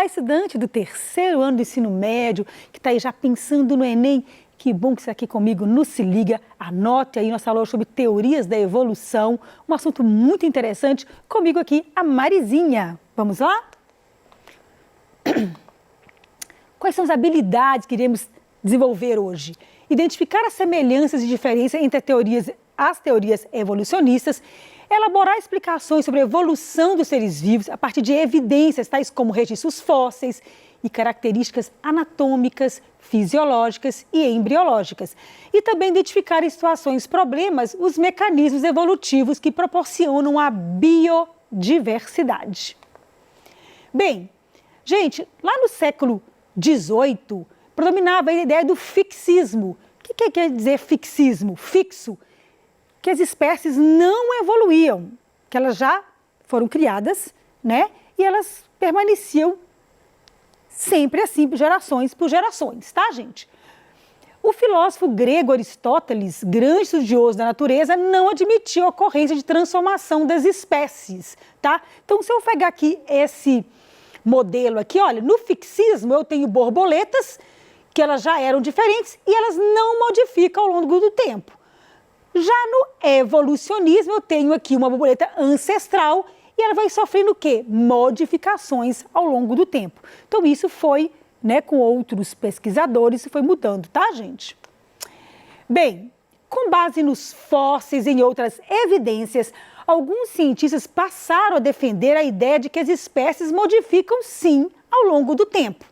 Olá, estudante do terceiro ano do ensino médio, que está aí já pensando no Enem. Que bom que você está aqui comigo no Se Liga. Anote aí nossa aula sobre teorias da evolução, um assunto muito interessante. Comigo aqui, a Marizinha. Vamos lá? Quais são as habilidades que iremos desenvolver hoje? Identificar as semelhanças e diferenças entre as teorias evolucionistas, elaborar explicações sobre a evolução dos seres vivos a partir de evidências tais como registros fósseis e características anatômicas, fisiológicas e embriológicas. E também identificar em situações problemas os mecanismos evolutivos que proporcionam a biodiversidade. Bem, gente, lá no século XVIII, predominava a ideia do fixismo. O que quer dizer fixismo? Fixo. Que as espécies não evoluíam, que elas já foram criadas, né? E elas permaneciam sempre assim, gerações por gerações, tá, gente? O filósofo grego Aristóteles, grande estudioso da natureza, não admitiu a ocorrência de transformação das espécies, tá? Então, se eu pegar aqui esse modelo aqui, olha, no fixismo eu tenho borboletas, que elas já eram diferentes e elas não modificam ao longo do tempo. Já no evolucionismo, eu tenho aqui uma borboleta ancestral e ela vai sofrendo o quê? Modificações ao longo do tempo. Então, isso foi, né, com outros pesquisadores, isso foi mudando, tá, gente? Bem, com base nos fósseis e em outras evidências, alguns cientistas passaram a defender a ideia de que as espécies modificam, sim, ao longo do tempo.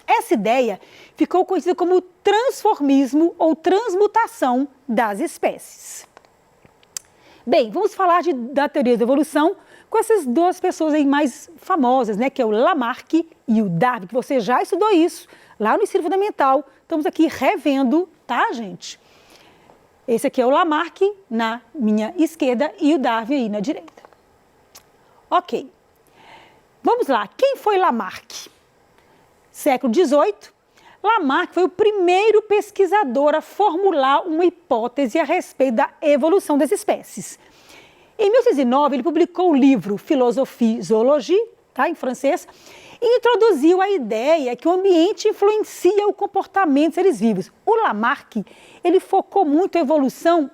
Essa ideia ficou conhecida como transformismo ou transmutação das espécies. Bem, vamos falar da teoria da evolução com essas duas pessoas aí mais famosas, né? Que é o Lamarck e o Darwin, que você já estudou isso lá no ensino fundamental. Estamos aqui revendo, tá, gente? Esse aqui é o Lamarck na minha esquerda e o Darwin aí na direita. Ok. Vamos lá. Quem foi Lamarck? Século XVIII, Lamarck foi o primeiro pesquisador a formular uma hipótese a respeito da evolução das espécies. Em 1809, ele publicou o livro Philosophie et Zoologie, tá, em francês, e introduziu a ideia que o ambiente influencia o comportamento dos seres vivos. O Lamarck, ele focou muito a evolução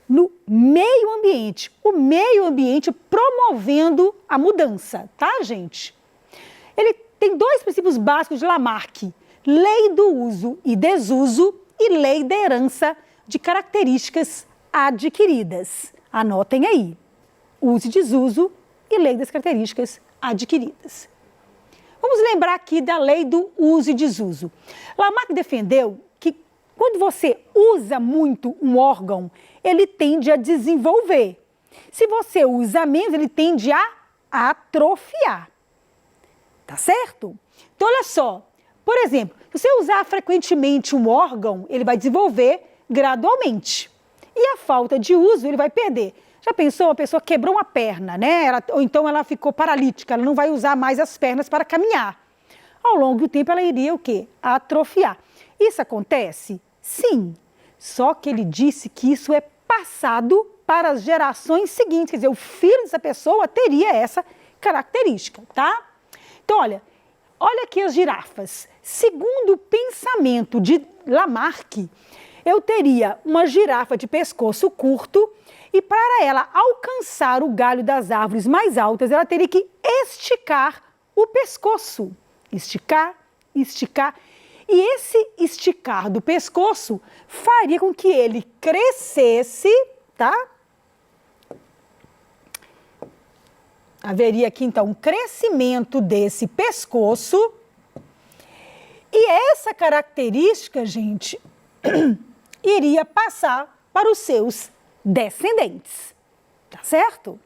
no meio ambiente, o meio ambiente promovendo a mudança, tá, gente? Ele tem dois princípios básicos de Lamarck: lei do uso e desuso e lei da herança de características adquiridas. Anotem aí: uso e desuso e lei das características adquiridas. Vamos lembrar aqui da lei do uso e desuso. Lamarck defendeu que quando você usa muito um órgão, ele tende a desenvolver. Se você usa menos, ele tende a atrofiar. Tá certo? Então, olha só. Por exemplo, se você usar frequentemente um órgão, ele vai desenvolver gradualmente. E a falta de uso, ele vai perder. Já pensou? A pessoa quebrou uma perna, né? Ou então ela ficou paralítica, ela não vai usar mais as pernas para caminhar. Ao longo do tempo, ela iria o quê? Atrofiar. Isso acontece? Sim. Só que ele disse que isso é passado para as gerações seguintes. Quer dizer, o filho dessa pessoa teria essa característica, tá? Então, olha aqui as girafas. Segundo o pensamento de Lamarck, eu teria uma girafa de pescoço curto e para ela alcançar o galho das árvores mais altas, ela teria que esticar o pescoço. Esticar, esticar. E esse esticar do pescoço faria com que ele crescesse, tá? Haveria aqui, então, um crescimento desse pescoço. E essa característica, gente, iria passar para os seus descendentes. Tá certo?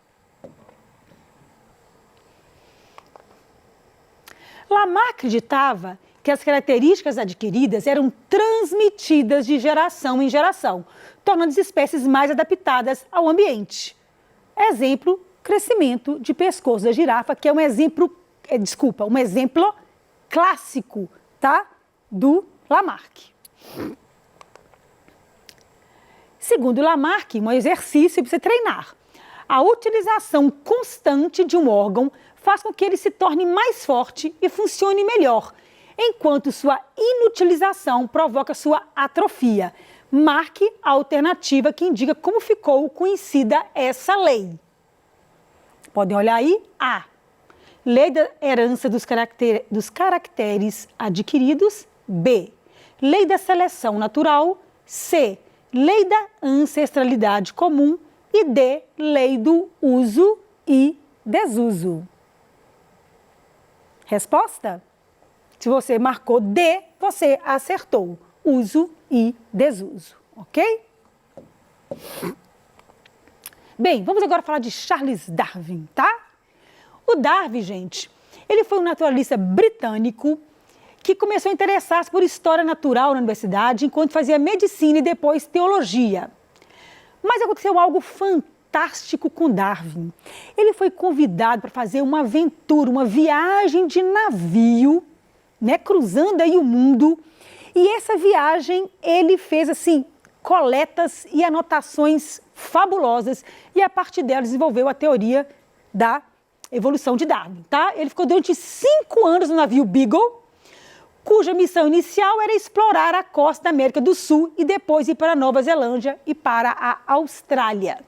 Lamarck acreditava que as características adquiridas eram transmitidas de geração em geração, tornando as espécies mais adaptadas ao ambiente. Exemplo, crescimento de pescoço da girafa, que é um exemplo, um exemplo clássico, tá? Do Lamarck. Segundo Lamarck, um exercício para você treinar. A utilização constante de um órgão faz com que ele se torne mais forte e funcione melhor, enquanto sua inutilização provoca sua atrofia. Marque a alternativa que indica como ficou conhecida essa lei. Podem olhar aí. A. Lei da herança dos caracteres adquiridos. B. Lei da seleção natural. C. Lei da ancestralidade comum. E D. Lei do uso e desuso. Resposta? Se você marcou D, você acertou. Uso e desuso, ok? Bem, vamos agora falar de Charles Darwin, tá? O Darwin, gente, ele foi um naturalista britânico que começou a interessar-se por história natural na universidade, enquanto fazia medicina e depois teologia. Mas aconteceu algo fantástico com Darwin. Ele foi convidado para fazer uma aventura, uma viagem de navio, né, cruzando aí o mundo. E essa viagem ele fez assim coletas e anotações fabulosas e a partir dela desenvolveu a teoria da evolução de Darwin, tá? Ele ficou durante 5 anos no navio Beagle, cuja missão inicial era explorar a costa da América do Sul e depois ir para a Nova Zelândia e para a Austrália,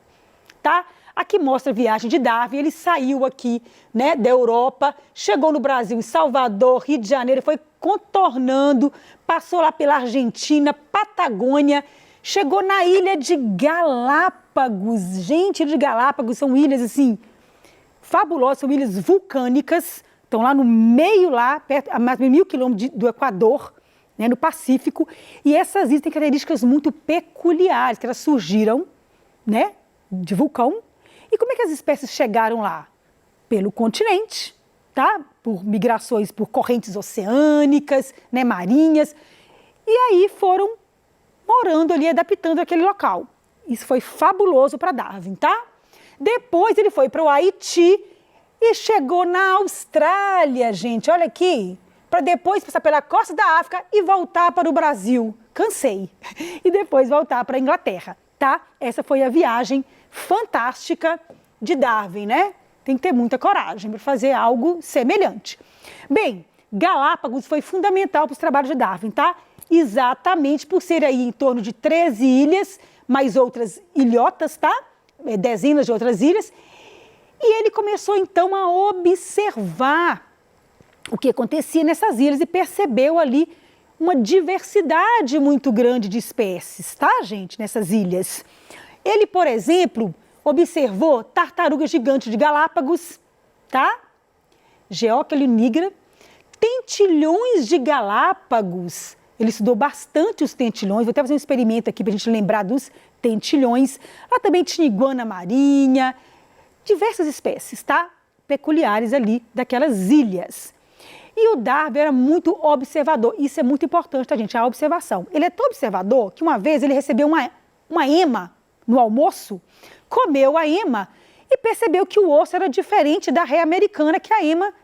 tá? Aqui mostra a viagem de Darwin. Ele saiu aqui, né, da Europa, chegou no Brasil, em Salvador, Rio de Janeiro, foi contornando, passou lá pela Argentina, Patagônia, chegou na ilha de Galápagos. Gente, ilha de Galápagos são ilhas assim fabulosas, são ilhas vulcânicas, estão lá no meio, lá perto, a mais de 1.000 quilômetros do Equador, né, no Pacífico, e essas ilhas têm características muito peculiares, que elas surgiram, né, de vulcão. E como é que as espécies chegaram lá? Pelo continente, tá? Por migrações, por correntes oceânicas, né, marinhas, e aí foram morando ali, adaptando aquele local. Isso foi fabuloso para Darwin, tá? Depois ele foi para o Haiti e chegou na Austrália, gente, olha aqui, para depois passar pela costa da África e voltar para o Brasil. Cansei. E depois voltar para a Inglaterra, tá? Essa foi a viagem fantástica de Darwin, né? Tem que ter muita coragem para fazer algo semelhante. Bem, Galápagos foi fundamental para os trabalhos de Darwin, tá? Exatamente por ser aí em torno de 13 ilhas, mais outras ilhotas, tá? Dezenas de outras ilhas. E ele começou então a observar o que acontecia nessas ilhas e percebeu ali uma diversidade muito grande de espécies, tá, gente, nessas ilhas. Ele, por exemplo, observou tartarugas gigantes de Galápagos, tá? Geóquilio nigra, tentilhões de Galápagos. Ele estudou bastante os tentilhões, vou até fazer um experimento aqui para a gente lembrar dos tentilhões. Lá também tinha iguana marinha, diversas espécies, tá? Peculiares ali daquelas ilhas. E o Darwin era muito observador, isso é muito importante, tá, gente? A observação. Ele é tão observador que uma vez ele recebeu uma ema no almoço, comeu a ema e percebeu que o osso era diferente da ré americana, que é a ema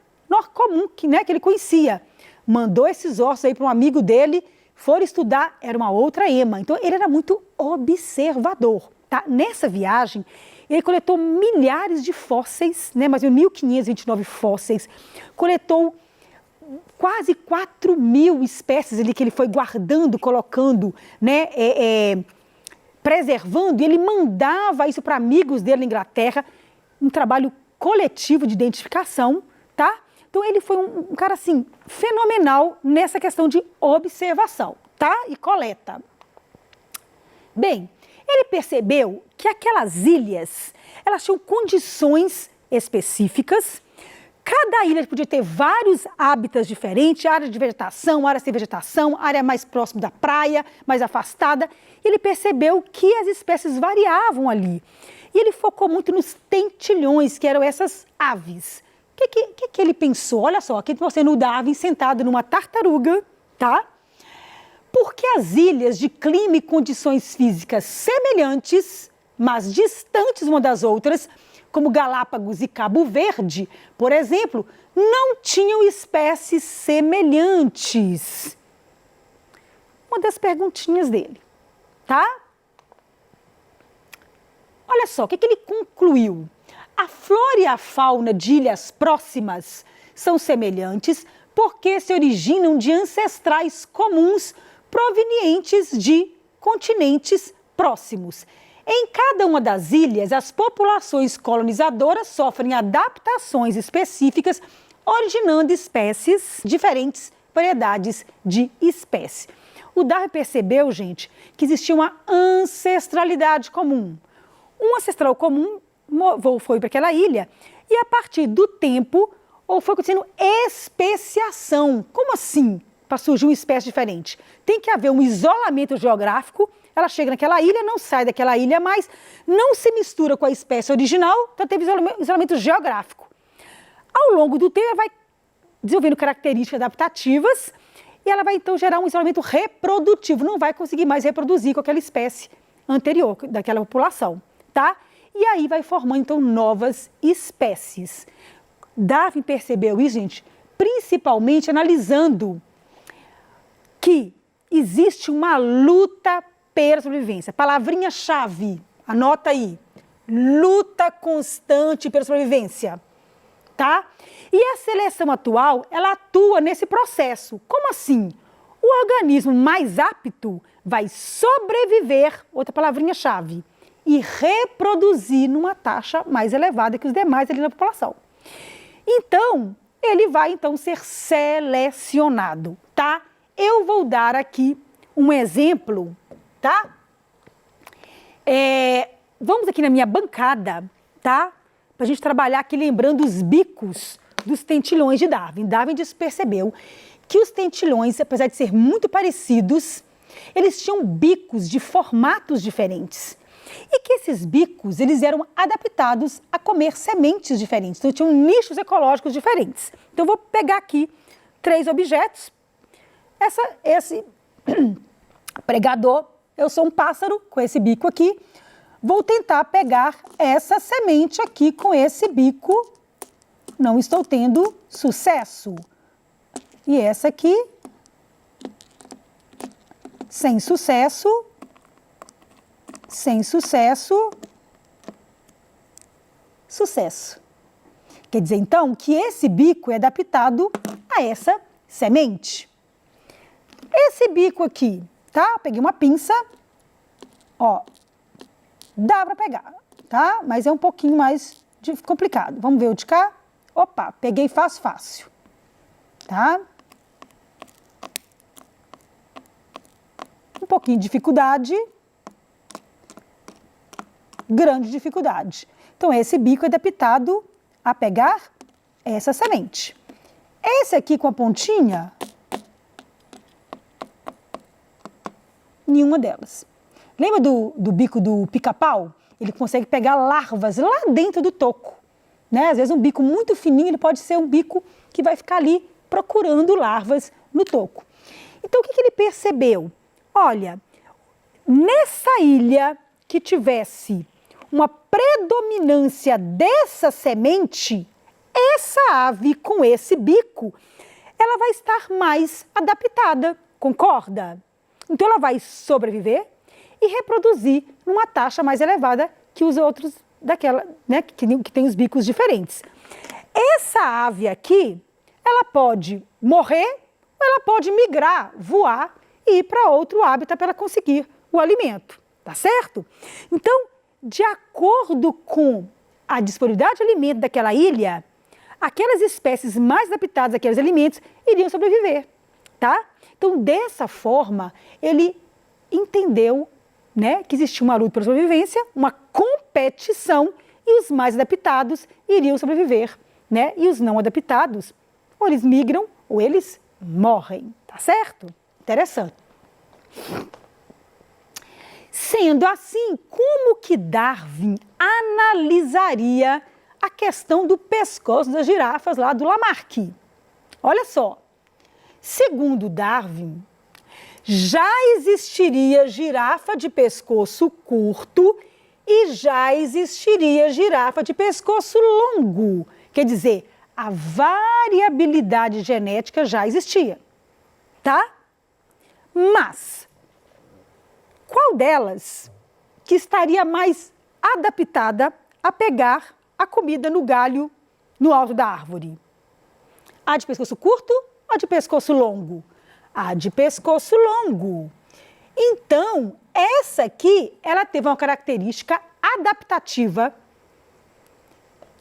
comum, que ele conhecia. Mandou esses ossos aí para um amigo dele, foram estudar, era uma outra ema. Então, ele era muito observador, tá? Nessa viagem, ele coletou milhares de fósseis, né? Mais de 1.529 fósseis, coletou quase 4.000 espécies ali que ele foi guardando, colocando, né? Preservando, e ele mandava isso para amigos dele na Inglaterra, um trabalho coletivo de identificação, tá? Então, ele foi um cara, assim, fenomenal nessa questão de observação, tá? E coleta. Bem, ele percebeu que aquelas ilhas, elas tinham condições específicas. Cada ilha podia ter vários hábitats diferentes, área de vegetação, área sem vegetação, área mais próxima da praia, mais afastada. Ele percebeu que as espécies variavam ali. E ele focou muito nos tentilhões, que eram essas aves. O que ele pensou? Olha só, aqui você no Darwin sentado numa tartaruga, tá? Porque as ilhas de clima e condições físicas semelhantes, mas distantes uma das outras, como Galápagos e Cabo Verde, por exemplo, não tinham espécies semelhantes. Uma das perguntinhas dele, tá? Olha só, o que ele concluiu? A flora e a fauna de ilhas próximas são semelhantes porque se originam de ancestrais comuns provenientes de continentes próximos. Em cada uma das ilhas, as populações colonizadoras sofrem adaptações específicas, originando espécies diferentes, variedades de espécies. O Darwin percebeu, gente, que existia uma ancestralidade comum. Um ancestral comum foi para aquela ilha e a partir do tempo foi acontecendo especiação. Como assim? Para surgir uma espécie diferente. Tem que haver um isolamento geográfico. Ela chega naquela ilha, não sai daquela ilha mais, não se mistura com a espécie original, então teve isolamento geográfico. Ao longo do tempo, ela vai desenvolvendo características adaptativas e ela vai então gerar um isolamento reprodutivo, não vai conseguir mais reproduzir com aquela espécie anterior, daquela população, tá? E aí vai formando então novas espécies. Darwin percebeu isso, gente, principalmente analisando que existe uma luta pela sobrevivência. Palavrinha-chave, anota aí. Luta constante pela sobrevivência, tá? E a seleção atual, ela atua nesse processo. Como assim? O organismo mais apto vai sobreviver, outra palavrinha-chave, e reproduzir numa taxa mais elevada que os demais ali na população. Então, ele vai então ser selecionado, tá? Eu vou dar aqui um exemplo, tá? Vamos aqui na minha bancada, tá? Para a gente trabalhar aqui lembrando os bicos dos tentilhões de Darwin. Darwin percebeu que os tentilhões, apesar de ser muito parecidos, eles tinham bicos de formatos diferentes. E que esses bicos, eles eram adaptados a comer sementes diferentes. Então, tinham nichos ecológicos diferentes. Então, eu vou pegar aqui 3 objetos. Esse pregador, eu sou um pássaro com esse bico aqui. Vou tentar pegar essa semente aqui com esse bico. Não estou tendo sucesso. E essa aqui, sem sucesso. Sem sucesso, sucesso. Quer dizer, então, que esse bico é adaptado a essa semente. Esse bico aqui, tá? Peguei uma pinça, ó, dá para pegar, tá? Mas é um pouquinho mais complicado. Vamos ver o de cá? Opa, peguei fácil, tá? Um pouquinho de dificuldade. Grande dificuldade. Então, esse bico é adaptado a pegar essa semente. Esse aqui com a pontinha, nenhuma delas. Lembra do bico do pica-pau? Ele consegue pegar larvas lá dentro do toco, né? Às vezes um bico muito fininho, ele pode ser um bico que vai ficar ali procurando larvas no toco. Então, o que ele percebeu? Olha, nessa ilha que tivesse uma predominância dessa semente, essa ave com esse bico, ela vai estar mais adaptada, concorda? Então, ela vai sobreviver e reproduzir numa taxa mais elevada que os outros daquela, né, que tem os bicos diferentes. Essa ave aqui, ela pode morrer, ou ela pode migrar, voar e ir para outro hábitat para ela conseguir o alimento, tá certo? Então, de acordo com a disponibilidade de alimento daquela ilha, aquelas espécies mais adaptadas àqueles alimentos iriam sobreviver, tá? Então, dessa forma, ele entendeu, né, que existia uma luta pela sobrevivência, uma competição, e os mais adaptados iriam sobreviver, né? E os não adaptados, ou eles migram, ou eles morrem, tá certo? Interessante. Sendo assim, como que Darwin analisaria a questão do pescoço das girafas lá do Lamarck? Olha só, segundo Darwin, já existiria girafa de pescoço curto e já existiria girafa de pescoço longo. Quer dizer, a variabilidade genética já existia, tá? Mas qual delas que estaria mais adaptada a pegar a comida no galho, no alto da árvore? A de pescoço curto ou a de pescoço longo? A de pescoço longo. Então, essa aqui, ela teve uma característica adaptativa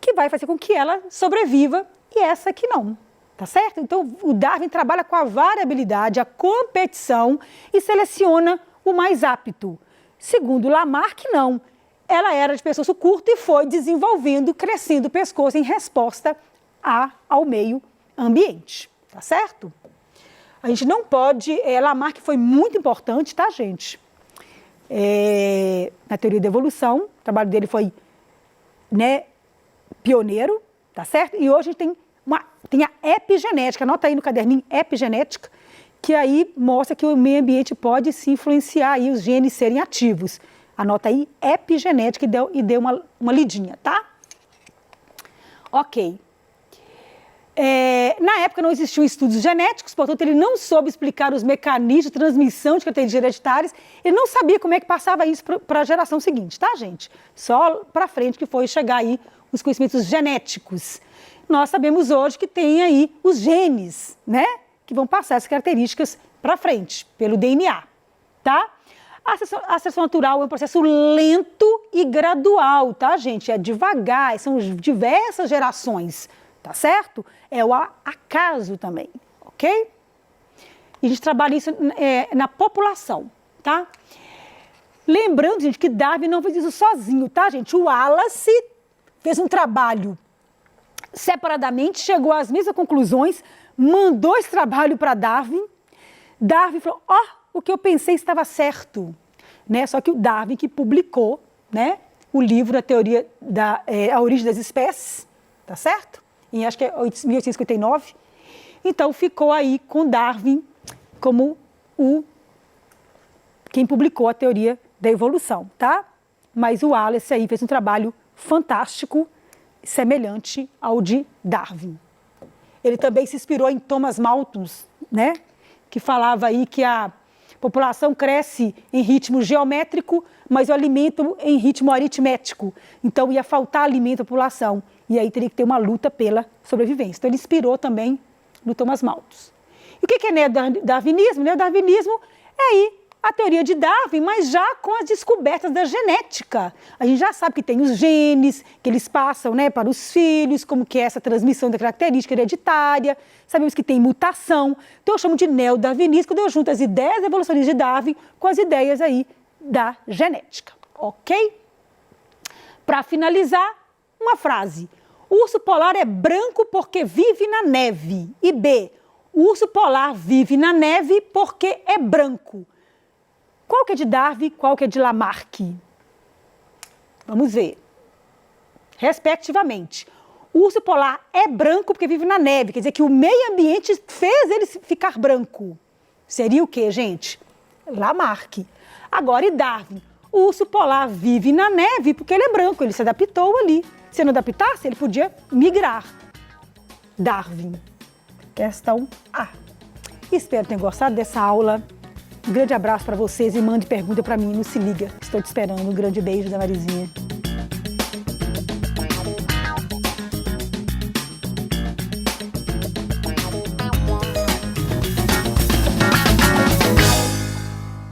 que vai fazer com que ela sobreviva e essa aqui não, tá certo? Então, o Darwin trabalha com a variabilidade, a competição e seleciona o mais apto. Segundo Lamarck, não. Ela era de pescoço curto e foi desenvolvendo, crescendo o pescoço em resposta ao meio ambiente, tá certo? A gente não pode... Lamarck foi muito importante, tá, gente? Na teoria da evolução, o trabalho dele foi, né, pioneiro, tá certo? E hoje a gente tem a epigenética, anota aí no caderninho, epigenética, que aí mostra que o meio ambiente pode se influenciar aí os genes serem ativos. Anota aí, epigenética e dê uma lidinha, tá? Ok. Na época não existiam estudos genéticos, portanto ele não soube explicar os mecanismos de transmissão de características hereditárias, ele não sabia como é que passava isso para a geração seguinte, tá, gente? Só para frente que foi chegar aí os conhecimentos genéticos. Nós sabemos hoje que tem aí os genes, né, que vão passar essas características para frente, pelo DNA, tá? A seleção natural é um processo lento e gradual, tá, gente? É devagar, são diversas gerações, tá certo? É o acaso também, ok? E a gente trabalha isso na população, tá? Lembrando, gente, que Darwin não fez isso sozinho, tá, gente? O Wallace fez um trabalho separadamente, chegou às mesmas conclusões, mandou esse trabalho para Darwin. Darwin falou, o que eu pensei estava certo, né? Só que o Darwin que publicou, né, o livro A Teoria A Origem das Espécies, tá certo? Em acho que é 1859. Então ficou aí com Darwin como quem publicou a teoria da evolução, tá? Mas o Wallace aí fez um trabalho fantástico, semelhante ao de Darwin. Ele também se inspirou em Thomas Malthus, né? Que falava aí que a população cresce em ritmo geométrico, mas o alimento em ritmo aritmético. Então ia faltar alimento à população. E aí teria que ter uma luta pela sobrevivência. Então ele inspirou também no Thomas Malthus. E o que é neodarwinismo? Neodarwinismo é aí a teoria de Darwin, mas já com as descobertas da genética. A gente já sabe que tem os genes, que eles passam, né, para os filhos, como que é essa transmissão da característica hereditária. Sabemos que tem mutação. Então eu chamo de neodarwinismo, quando eu junto as ideias evolucionistas de Darwin com as ideias aí da genética, ok? Para finalizar, uma frase. O urso polar é branco porque vive na neve. E B, o urso polar vive na neve porque é branco. Qual que é de Darwin, qual que é de Lamarck? Vamos ver. Respectivamente. O urso polar é branco porque vive na neve, quer dizer que o meio ambiente fez ele ficar branco. Seria o quê, gente? Lamarck. Agora, e Darwin? O urso polar vive na neve porque ele é branco, ele se adaptou ali. Se não adaptasse, ele podia migrar. Darwin. Questão A. Espero que tenham gostado dessa aula. Um grande abraço para vocês e mande pergunta para mim no Se Liga. Estou te esperando. Um grande beijo da Marizinha.